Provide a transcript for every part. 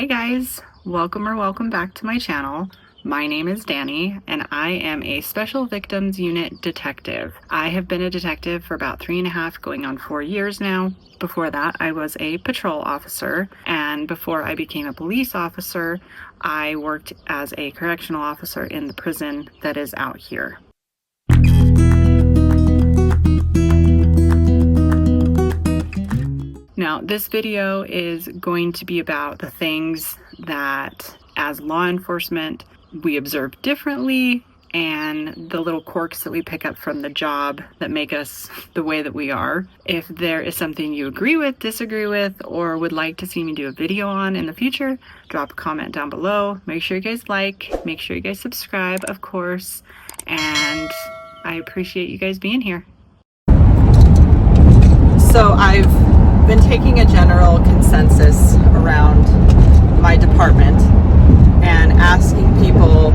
Hey guys, welcome back to my channel. My name is Danny and I am a Special Victims Unit detective. I have been a detective for about 3.5 going on 4 years now. Before that, I was a patrol officer, and before I became a police officer, I worked as a correctional officer in the prison that is out here. Now, this video is going to be about the things that, as law enforcement, we observe differently, and the little quirks that we pick up from the job that make us the way that we are. If there is something you agree with, disagree with, or would like to see me do a video on in the future, drop a comment down below. Make sure you guys like, make sure you guys subscribe, of course, and I appreciate you guys being here. So I've been taking a general consensus around my department and asking people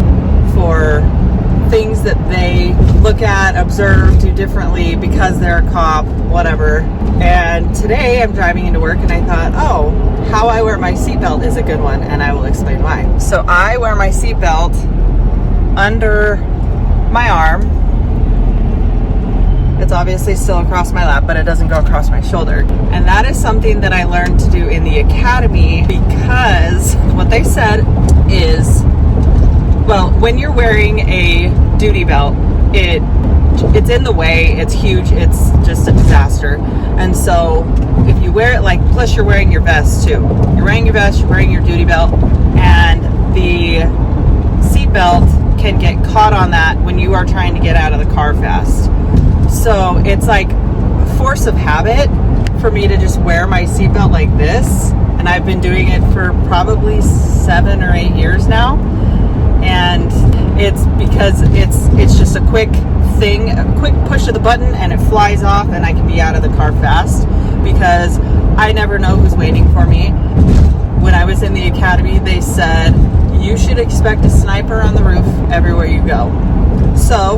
for things that they look at, observe, do differently because they're a cop, whatever. And today I'm driving into work and I thought, oh, how I wear my seatbelt is a good one, and I will explain why. So I wear my seatbelt under my arm. It's obviously still across my lap, but it doesn't go across my shoulder. And that is something that I learned to do in the academy, because what they said is, well, when you're wearing a duty belt, it's in the way, it's huge, it's just a disaster. And so if you wear it, plus you're wearing your vest too. You're wearing your vest, you're wearing your duty belt, and the seat belt can get caught on that when you are trying to get out of the car fast. So it's like force of habit for me to just wear my seatbelt like this, and I've been doing it for probably 7 or 8 years now. And it's because it's just a quick thing, a quick push of the button, and it flies off, and I can be out of the car fast, because I never know who's waiting for me. When I was in the academy, they said you should expect a sniper on the roof everywhere you go. So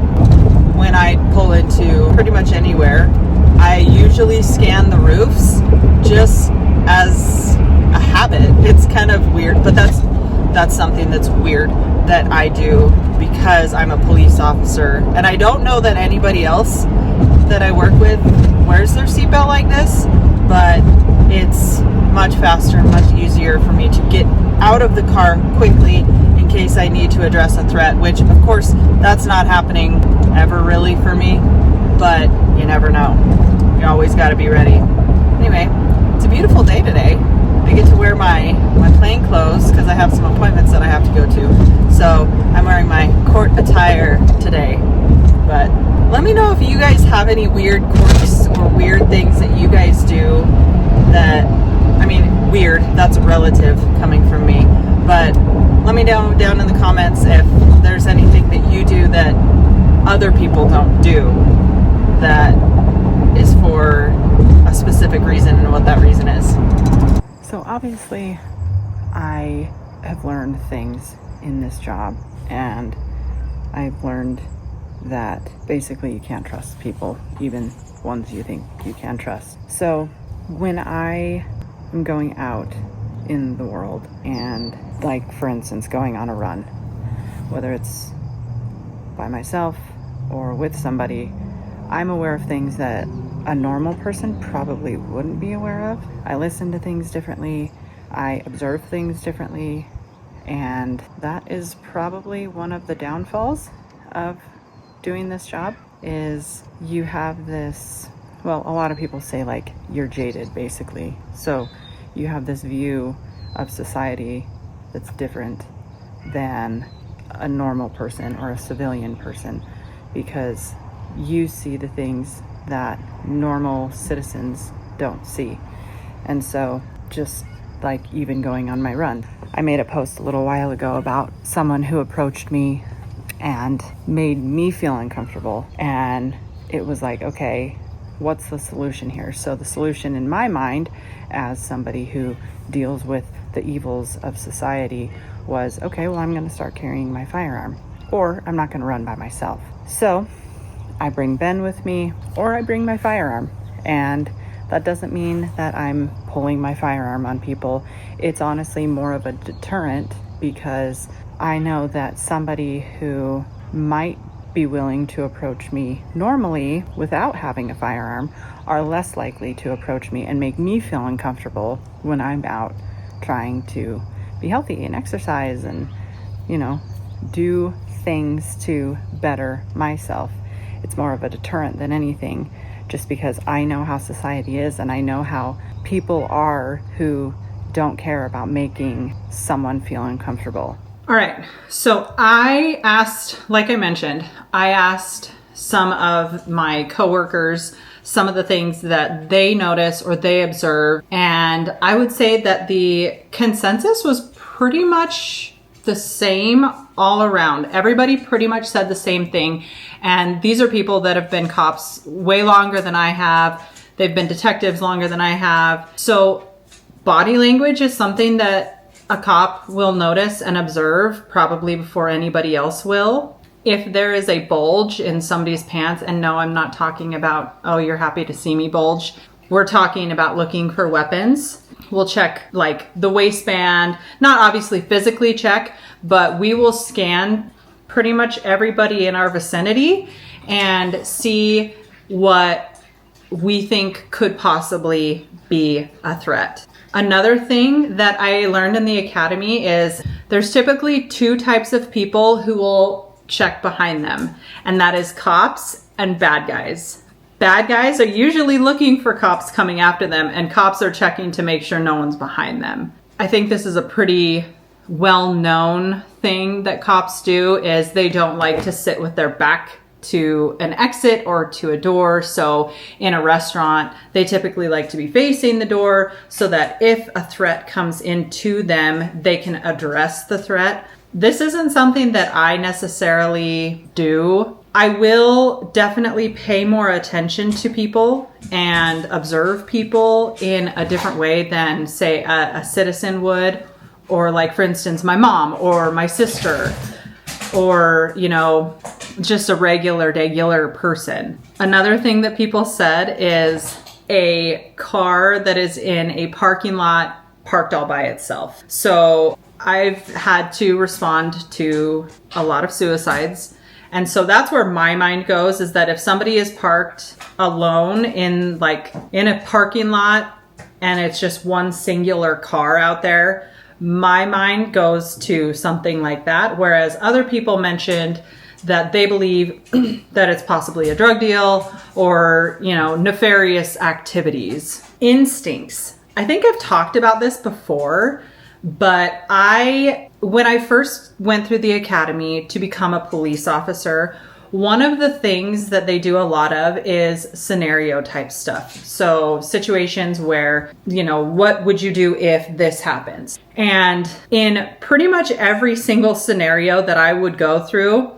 when I pull into pretty much anywhere, I usually scan the roofs just as a habit. It's kind of weird, but that's something that's weird that I do because I'm a police officer. And I don't know that anybody else that I work with wears their seatbelt like this, but it's much faster and much easier for me to get out of the car quickly in case I need to address a threat, which of course that's not happening ever really for me, but you never know. You always got to be ready. Anyway, it's a beautiful day today. I get to wear my plain clothes because I have some appointments that I have to go to. So I'm wearing my court attire today. But let me know if you guys have any weird quirks or weird things that you guys do that, weird, that's relative coming from me. But let me know down in the comments if there's anything that you do that other people don't do that is for a specific reason, and what that reason is. So obviously I have learned things in this job, and I've learned that basically you can't trust people, even ones you think you can trust. So when I am going out in the world and, for instance, going on a run, whether it's by myself or with somebody, I'm aware of things that a normal person probably wouldn't be aware of. I listen to things differently, I observe things differently, and that is probably one of the downfalls of doing this job. Is you have this, well, a lot of people say you're jaded, basically. So you have this view of society that's different than a normal person or a civilian person, because you see the things that normal citizens don't see. And so just even going on my run, I made a post a little while ago about someone who approached me and made me feel uncomfortable, and it was okay, what's the solution here? So the solution in my mind, as somebody who deals with the evils of society, was, okay, well, I'm going to start carrying my firearm, or I'm not going to run by myself. So I bring Ben with me, or I bring my firearm. And that doesn't mean that I'm pulling my firearm on people. It's honestly more of a deterrent, because I know that somebody who might be willing to approach me normally without having a firearm are less likely to approach me and make me feel uncomfortable when I'm out trying to be healthy and exercise and, do things to better myself. It's more of a deterrent than anything, just because I know how society is and I know how people are who don't care about making someone feel uncomfortable. All right. So I asked, like I mentioned, some of my coworkers some of the things that they notice or they observe. And I would say that the consensus was pretty much the same all around. Everybody pretty much said the same thing. And these are people that have been cops way longer than I have. They've been detectives longer than I have. So body language is something that a cop will notice and observe probably before anybody else will. If there is a bulge in somebody's pants, and no, I'm not talking about, oh, you're happy to see me bulge. We're talking about looking for weapons. We'll check like the waistband, not obviously physically check, but we will scan pretty much everybody in our vicinity and see what we think could possibly be a threat. Another thing that I learned in the academy is there's typically two types of people who will check behind them, and that is cops and bad guys. Bad guys are usually looking for cops coming after them, and cops are checking to make sure no one's behind them. I think this is a pretty well-known thing that cops do, is they don't like to sit with their back to an exit or to a door. So in a restaurant, they typically like to be facing the door so that if a threat comes into them, they can address the threat. This isn't something that I necessarily do. I will definitely pay more attention to people and observe people in a different way than, say, a citizen would, or like, for instance, my mom or my sister, or, just a regular person. Another thing that people said is a car that is in a parking lot parked all by itself. So I've had to respond to a lot of suicides. And so that's where my mind goes, is that if somebody is parked alone in a parking lot and it's just one singular car out there, my mind goes to something like that. Whereas other people mentioned that they believe that it's possibly a drug deal or, nefarious activities. Instincts. I think I've talked about this before, but when I first went through the academy to become a police officer, one of the things that they do a lot of is scenario type stuff. So situations where, what would you do if this happens? And in pretty much every single scenario that I would go through,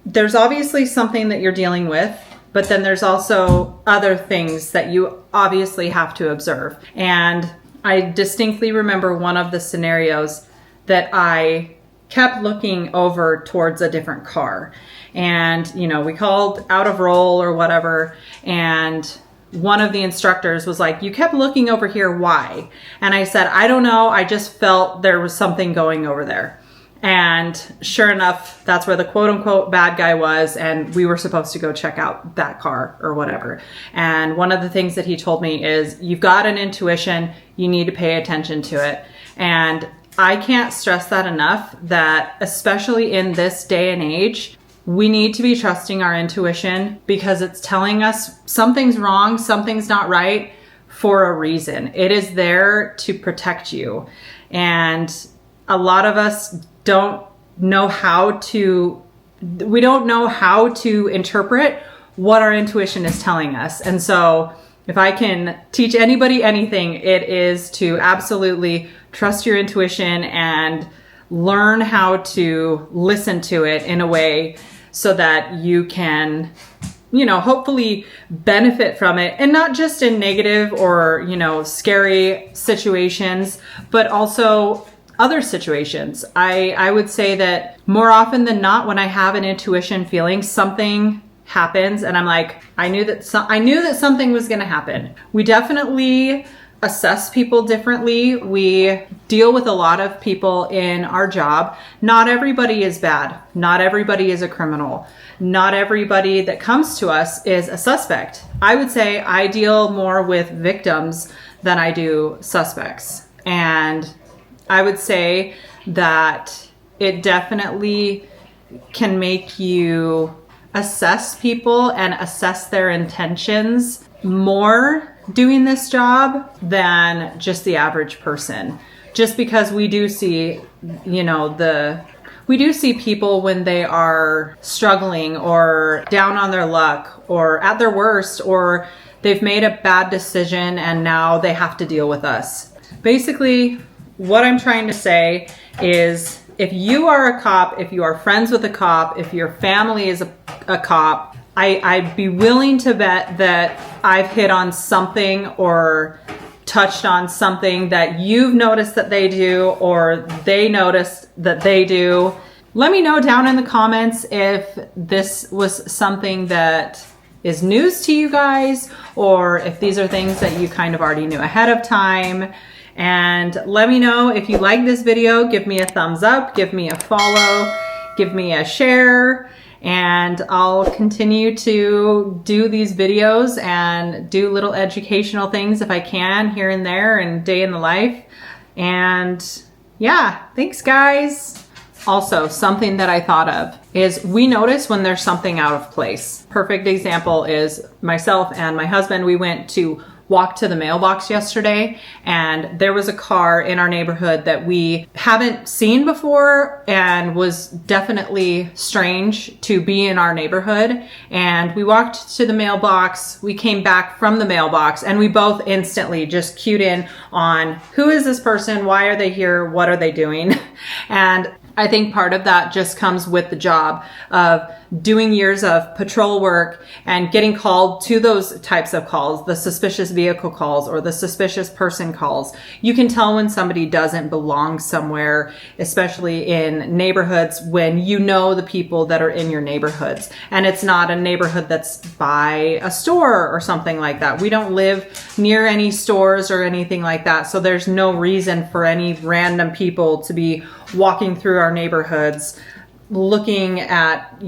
there's obviously something that you're dealing with, but then there's also other things that you obviously have to observe. And I distinctly remember one of the scenarios that I kept looking over towards a different car. And, we called out of roll or whatever. And one of the instructors was like, you kept looking over here, why? And I said, I don't know. I just felt there was something going over there. And sure enough, that's where the quote unquote bad guy was. And we were supposed to go check out that car or whatever. And one of the things that he told me is, you've got an intuition, you need to pay attention to it. And I can't stress that enough, that especially in this day and age, we need to be trusting our intuition, because it's telling us something's wrong, something's not right for a reason. It is there to protect you. And a lot of us don't know how to interpret what our intuition is telling us. And so if I can teach anybody anything, it is to absolutely trust your intuition and learn how to listen to it in a way so that you can, hopefully benefit from it, and not just in negative or, scary situations, but also other situations. I would say that more often than not, when I have an intuition feeling something happens, and I'm like, I knew that something was going to happen. We definitely assess people differently. We deal with a lot of people in our job. Not everybody is bad. Not everybody is a criminal. Not everybody that comes to us is a suspect. I would say I deal more with victims than I do suspects. And I would say that it definitely can make you assess people and assess their intentions more doing this job than just the average person. Just because we do see, we do see people when they are struggling or down on their luck or at their worst, or they've made a bad decision and now they have to deal with us. Basically, what I'm trying to say is, if you are a cop, if you are friends with a cop, if your family is a cop, I'd be willing to bet that I've hit on something or touched on something that you've noticed that they do or they noticed that they do. Let me know down in the comments if this was something that is news to you guys, or if these are things that you kind of already knew ahead of time. And let me know if you like this video. Give me a thumbs up, give me a follow, give me a share, and I'll continue to do these videos and do little educational things if I can here and there and day in the life. And yeah, thanks guys. Also, something that I thought of is we notice when there's something out of place. Perfect example is myself and my husband. We went to walk to the mailbox yesterday, and there was a car in our neighborhood that we haven't seen before and was definitely strange to be in our neighborhood. And we walked to the mailbox, we came back from the mailbox, and we both instantly just cued in on, who is this person? Why are they here? What are they doing? And I think part of that just comes with the job of doing years of patrol work and getting called to those types of calls, the suspicious vehicle calls or the suspicious person calls. You can tell when somebody doesn't belong somewhere, especially in neighborhoods, when you know the people that are in your neighborhoods. And it's not a neighborhood that's by a store or something like that. We don't live near any stores or anything like that. So there's no reason for any random people to be walking through our neighborhoods, looking at,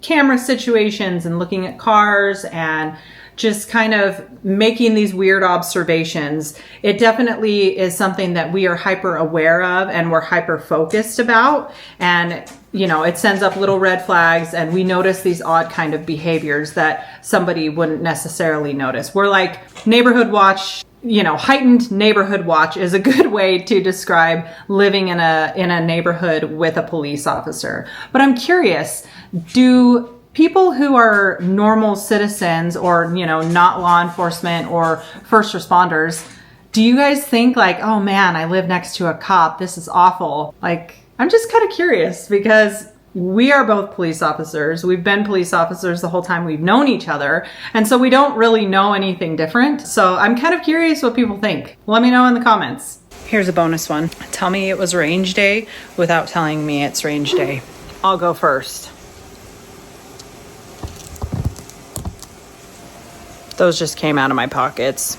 camera situations and looking at cars and just kind of making these weird observations. It definitely is something that we are hyper aware of and we're hyper focused about. And, it sends up little red flags, and we notice these odd kind of behaviors that somebody wouldn't necessarily notice. We're like neighborhood watch. Heightened neighborhood watch is a good way to describe living in a neighborhood with a police officer. But I'm curious, do people who are normal citizens or, not law enforcement or first responders, do you guys think like, oh man, I live next to a cop, this is awful? Like, I'm just kind of curious because we are both police officers. We've been police officers the whole time we've known each other. And so we don't really know anything different. So I'm kind of curious what people think. Let me know in the comments. Here's a bonus one. Tell me it was range day without telling me it's range day. I'll go first. Those just came out of my pockets.